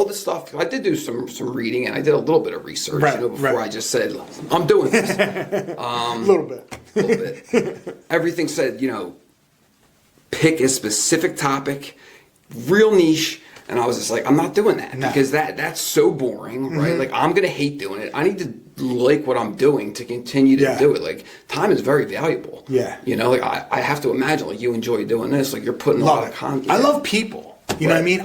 this stuff. I did do some reading, and I did a little bit of research, before I just said, I'm doing this. A little bit. Everything said, pick a specific topic, real niche. And I was just like, I'm not doing that because that's so boring, right? Like, I'm going to hate doing it. I need to like what I'm doing to continue to do it. Like, time is very valuable. Yeah. Like, I have to imagine, like, you enjoy doing this. Like, you're putting a lot of content. I love people. You know what I mean?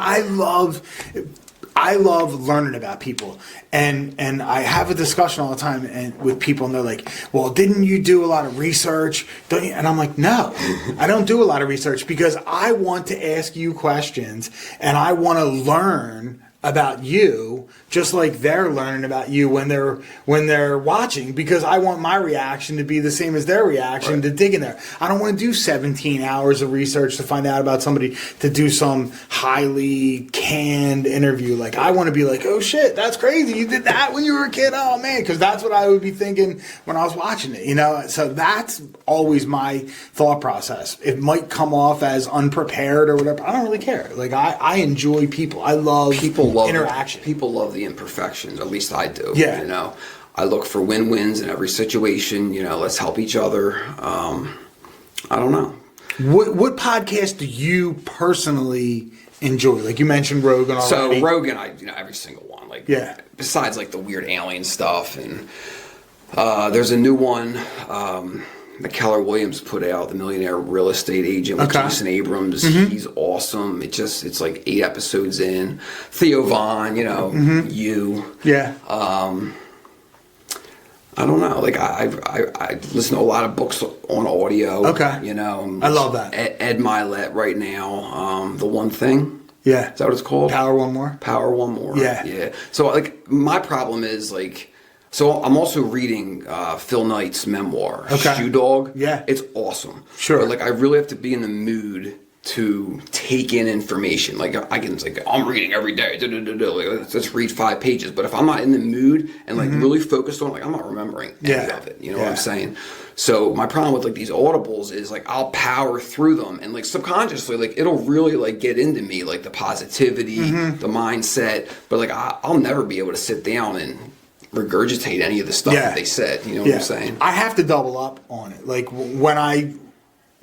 I love learning about people, and I have a discussion all the time with people, and they're like, "Well, didn't you do a lot of research?" Don't you? And I'm like, "No, I don't do a lot of research because I want to ask you questions, and I want to learn about you, just like they're learning about you when they're watching, because I want my reaction to be the same as their reaction to dig in there. I don't want to do 17 hours of research to find out about somebody, to do some highly canned interview. Like, I want to be like, oh shit, that's crazy, you did that when you were a kid, oh man, because that's what I would be thinking when I was watching it, So that's always my thought process. It might come off as unprepared or whatever. I don't really care. Like, I enjoy people. I love interaction. People love the imperfections. At least I do. Yeah. I look for win-wins in every situation. Let's help each other. I don't know. What podcast do you personally enjoy? Like, you mentioned Rogan already. So Rogan, every single one. Like, besides like the weird alien stuff, and there's a new one that Keller Williams put out, The Millionaire Real Estate Agent with Jason Abrams. He's awesome. It's like 8 episodes in. Theo Vaughn, you. Yeah. I don't know. Like, I listen to a lot of books on audio. Okay. I love that. Ed Milet right now. The One Thing. Yeah. Is that what it's called? Power One More. Power One More. Yeah. Yeah. So, like, my problem is, like, so I'm also reading Phil Knight's memoir, Shoe Dog. Yeah. It's awesome. Sure. But, like, I really have to be in the mood to take in information. Like, I can, like, I'm reading every day. Like, let's read 5 pages. But if I'm not in the mood and, like, really focused on, like, I'm not remembering any of it. You know what I'm saying? So my problem with, like, these audibles is, like, I'll power through them, and, like, subconsciously, like, it'll really, like, get into me, like, the positivity, the mindset. But, like, I'll never be able to sit down and regurgitate any of the stuff that they said. You know what I'm saying? I have to double up on it. Like, when I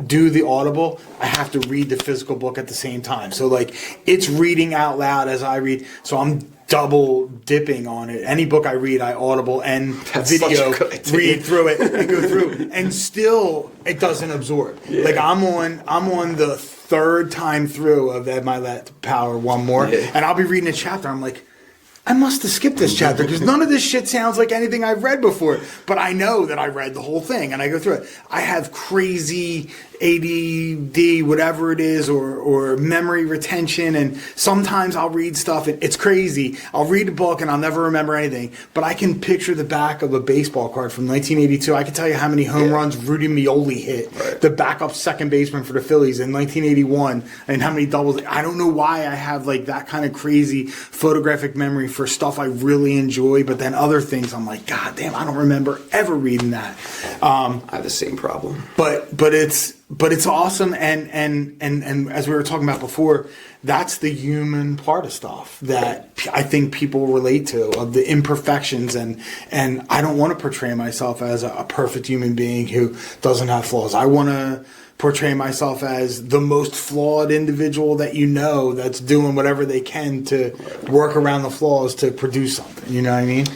do the Audible, I have to read the physical book at the same time. So, like, it's reading out loud as I read. So I'm double dipping on it. Any book I read, I Audible and video read through it and go through, and still it doesn't absorb. Like, I'm on the 3rd time through of Ed Milet Power One More, and I'll be reading a chapter. I'm like, I must have skipped this chapter because none of this shit sounds like anything I've read before. But I know that I read the whole thing, and I go through it. I have crazy ADD, whatever it is, or memory retention, and sometimes I'll read stuff and it's crazy. I'll read a book and I'll never remember anything, but I can picture the back of a baseball card from 1982. I can tell you how many home runs Rudy Meoli hit, the backup second baseman for the Phillies in 1981, and how many doubles. I don't know why I have, like, that kind of crazy photographic memory for stuff I really enjoy, but then other things I'm like, God damn, I don't remember ever reading that. I have the same problem. But it's awesome, and as we were talking about before, that's the human part of stuff that I think people relate to, of the imperfections, and I don't want to portray myself as a perfect human being who doesn't have flaws. I want to portray myself as the most flawed individual that that's doing whatever they can to work around the flaws to produce something. You know what I mean?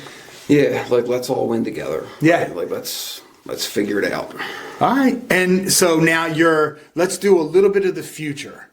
Yeah, like, let's all win together. Yeah. Right? Like, let's figure it out. All right. And so now let's do a little bit of the future.